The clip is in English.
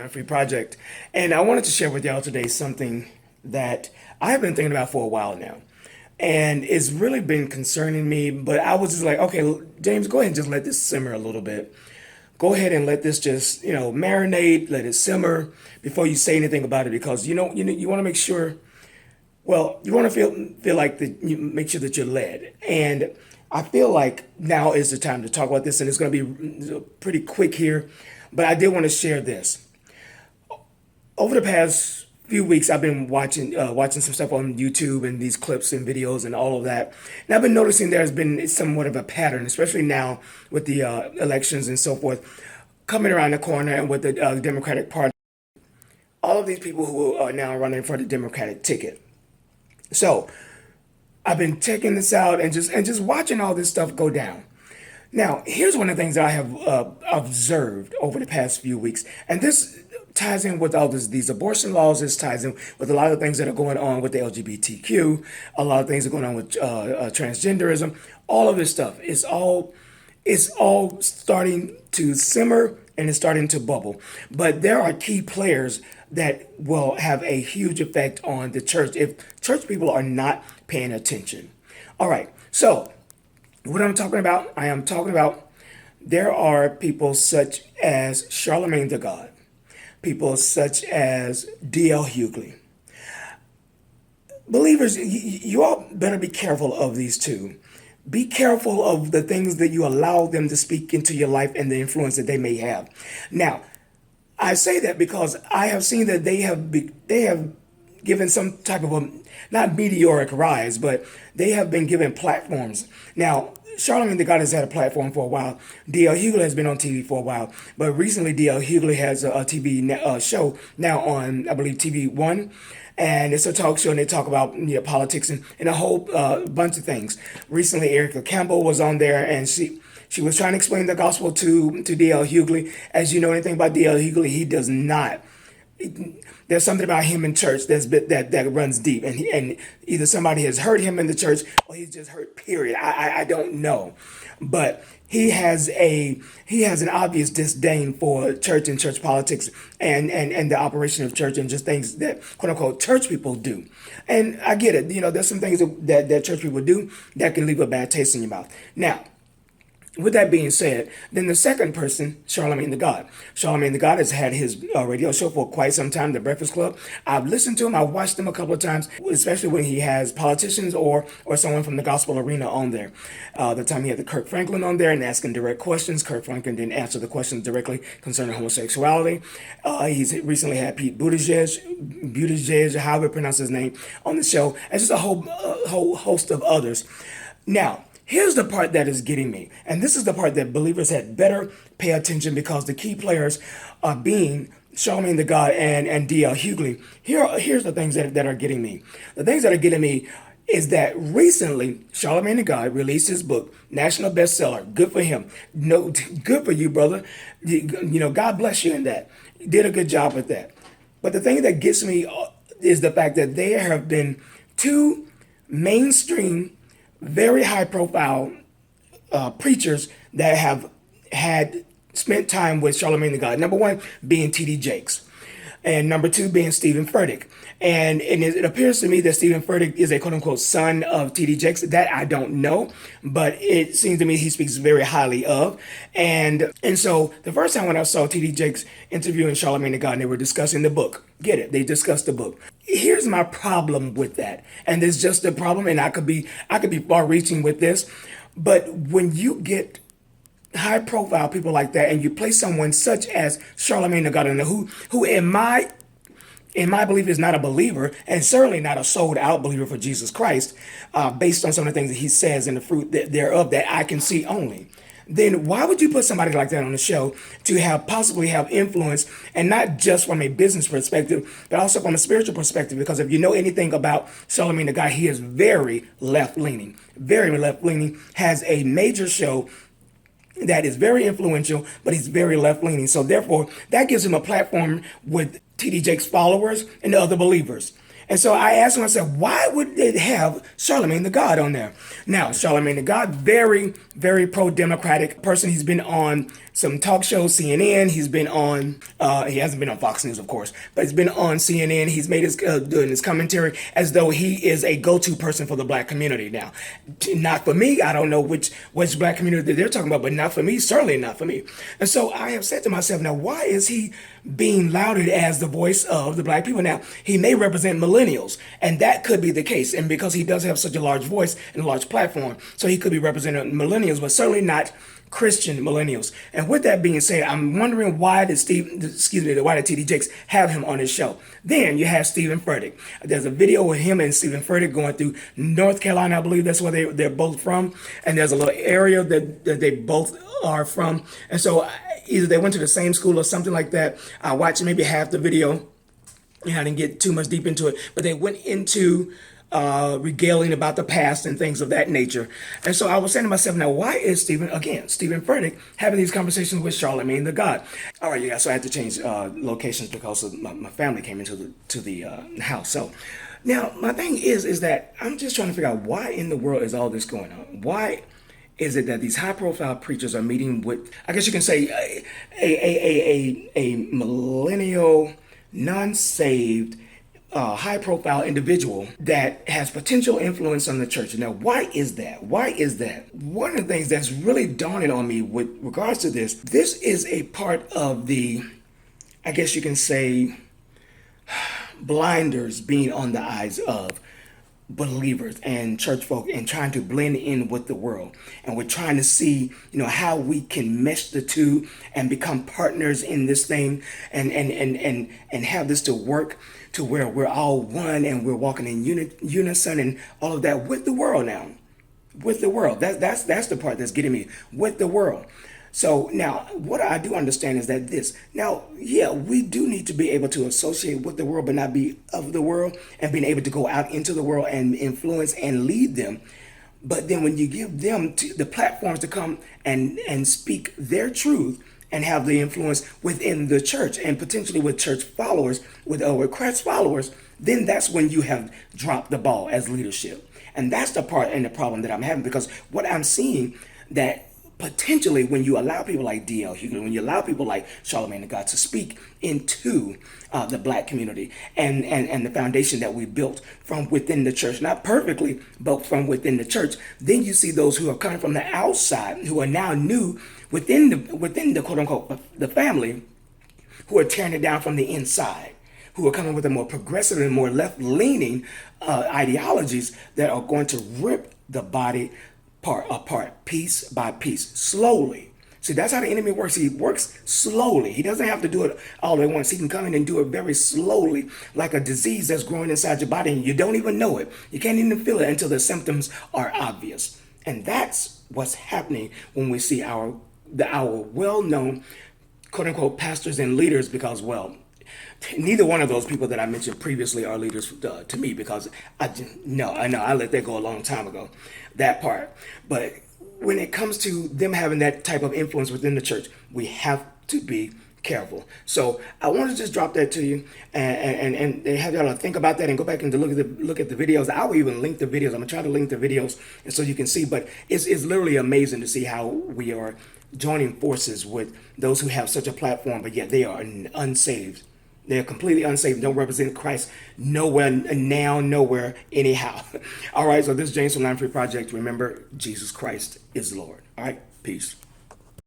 Free Project. And I wanted to share with y'all today something that I have been thinking about for a while now. And it's really been concerning me, but I was just like, okay, James, go ahead and just let this simmer a little bit. Go ahead and let this just, marinate, let it simmer before you say anything about it because you want to make sure, well, you want to feel like that you make sure that you're led. And I feel like now is the time to talk about this, and it's going to be pretty quick here, but I did want to share this. Over the past few weeks, I've been watching some stuff on YouTube and these clips and videos and all of that. And I've been noticing there's been somewhat of a pattern, especially now with the elections and so forth, coming around the corner and with the Democratic Party. All of these people who are now running for the Democratic ticket. So I've been checking this out and just watching all this stuff go down. Now, here's one of the things that I have observed over the past few weeks, and this ties in with all these abortion laws. This ties in with a lot of things that are going on with the LGBTQ. A lot of things are going on with transgenderism. All of this stuff is all starting to simmer and it's starting to bubble. But there are key players that will have a huge effect on the church if church people are not paying attention. All right, so what I'm talking about, I am talking about there are people such as Charlamagne the God, people such as D.L. Hughley. Believers, you all better be careful of these two. Be careful of the things that you allow them to speak into your life and the influence that they may have. Now, I say that because I have seen that they have given some type of a, not meteoric rise, but they have been given platforms. Now, Charlamagne the God has had a platform for a while. D.L. Hughley has been on TV for a while, but recently D.L. Hughley has a TV show now on, I believe, TV One, and it's a talk show, and they talk about politics and a whole bunch of things. Recently, Erica Campbell was on there, and she was trying to explain the gospel to D.L. Hughley. As you know anything about D.L. Hughley, he does not. There's something about him in church that runs deep, and either somebody has hurt him in the church or he's just hurt. Period. I don't know, but he has an obvious disdain for church and church politics and the operation of church and just things that quote unquote church people do. And I get it. There's some things that church people do that can leave a bad taste in your mouth. Now, with that being said, then the second person, Charlamagne the God. Charlamagne the God has had his radio show for quite some time, The Breakfast Club. I've listened to him. I've watched him a couple of times, especially when he has politicians or someone from the gospel arena on there. The time he had the Kirk Franklin on there and asking direct questions. Kirk Franklin didn't answer the questions directly concerning homosexuality. He's recently had Pete Buttigieg, however you pronounce his name, on the show, and just a whole host of others. Now, here's the part that is getting me, and this is the part that believers had better pay attention because the key players are being Charlamagne the God and D.L. Hughley. Here's the things that are getting me. The things that are getting me is that recently Charlamagne the God released his book, national bestseller. Good for him. No, good for you, brother. God bless you in that. You did a good job with that. But the thing that gets me is the fact that there have been two mainstream, very high profile preachers that have spent time with Charlamagne the God. Number one being T.D. Jakes, and number two being Stephen Furtick. And it appears to me that Stephen Furtick is a quote unquote son of T.D. Jakes. That I don't know, but it seems to me he speaks very highly of. And so the first time when I saw T.D. Jakes interviewing Charlamagne the God, and they were discussing the book. Get it? They discussed the book. Here's my problem with that, and it's just a problem. And I could be far-reaching with this, but when you get high-profile people like that, and you place someone such as Charlamagne the God, who in my belief is not a believer, and certainly not a sold-out believer for Jesus Christ, based on some of the things that he says and the fruit thereof that I can see only. Then why would you put somebody like that on the show to possibly have influence, and not just from a business perspective, but also from a spiritual perspective? Because if you know anything about Charlamagne the God, he is very left-leaning, has a major show that is very influential, but he's very left-leaning. So therefore, that gives him a platform with T.D. Jakes' followers and the other believers. And so I asked myself, why would they have Charlamagne the God on there? Now, Charlamagne the God, very, very pro-democratic person. He's been on some talk shows, CNN. He's been on, he hasn't been on Fox News, of course, but he's been on CNN. He's made his, doing his commentary as though he is a go-to person for the black community. Now, not for me. I don't know which black community that they're talking about, but not for me, certainly not for me. And so I have said to myself, now, why is he being lauded as the voice of the black people? Now, he may represent millennials, and that could be the case. And because he does have such a large voice and a large platform, so he could be representing millennials, but certainly not Christian millennials. And with that being said, I'm wondering why did TD Jakes have him on his show? Then you have Stephen Furtick. There's a video with him and Stephen Furtick going through North Carolina. I believe that's where they're both from. And there's a little area that they both are from. And so either they went to the same school or something like that. I watched maybe half the video. I didn't get too much deep into it, but they went into regaling about the past and things of that nature. And so I was saying to myself, now, why is Stephen Furtick having these conversations with Charlamagne the God? All right, yeah, so I had to change locations because of my family came into the house. So now my thing is that I'm just trying to figure out why in the world is all this going on? Why is it that these high-profile preachers are meeting with, I guess you can say, a millennial, non-saved, high-profile individual that has potential influence on the church? Now, why is that? Why is that? One of the things that's really dawning on me with regards to this is a part of the, I guess you can say, blinders being on the eyes of believers and church folk and trying to blend in with the world. And we're trying to see, how we can mesh the two and become partners in this thing and have this to work to where we're all one and we're walking in unison and all of that with the world now. With the world. That's the part that's getting me, with the world. So now, what I do understand is that we do need to be able to associate with the world, but not be of the world, and being able to go out into the world and influence and lead them. But then when you give them the platforms to come and speak their truth and have the influence within the church and potentially with church followers, with Christ followers, then that's when you have dropped the ball as leadership. And that's the part and the problem that I'm having, because what I'm seeing that potentially when you allow people like D.L. Hughley, when you allow people like Charlamagne the God to speak into the black community and the foundation that we built from within the church, not perfectly, but from within the church, then you see those who are coming from the outside, who are now new within the quote unquote the family, who are tearing it down from the inside, who are coming with a more progressive and more left-leaning ideologies that are going to rip the body apart, piece by piece, slowly. See, that's how the enemy works. He works slowly. He doesn't have to do it all at once. He can come in and do it very slowly, like a disease that's growing inside your body, and you don't even know it. You can't even feel it until the symptoms are obvious. And that's what's happening when we see our well-known, quote-unquote, pastors and leaders, because, neither one of those people that I mentioned previously are leaders to me, because I let that go a long time ago, that part. But when it comes to them having that type of influence within the church, we have to be careful. So I want to just drop that to you and have y'all to think about that and go back and to look at the videos. I will even link the videos. I'm gonna try to link the videos and so you can see. But it's literally amazing to see how we are joining forces with those who have such a platform, but yet they are unsaved. They're completely unsaved, don't represent Christ nowhere now, nowhere, anyhow. All right, so this is James from Line Free Project. Remember, Jesus Christ is Lord. All right, peace.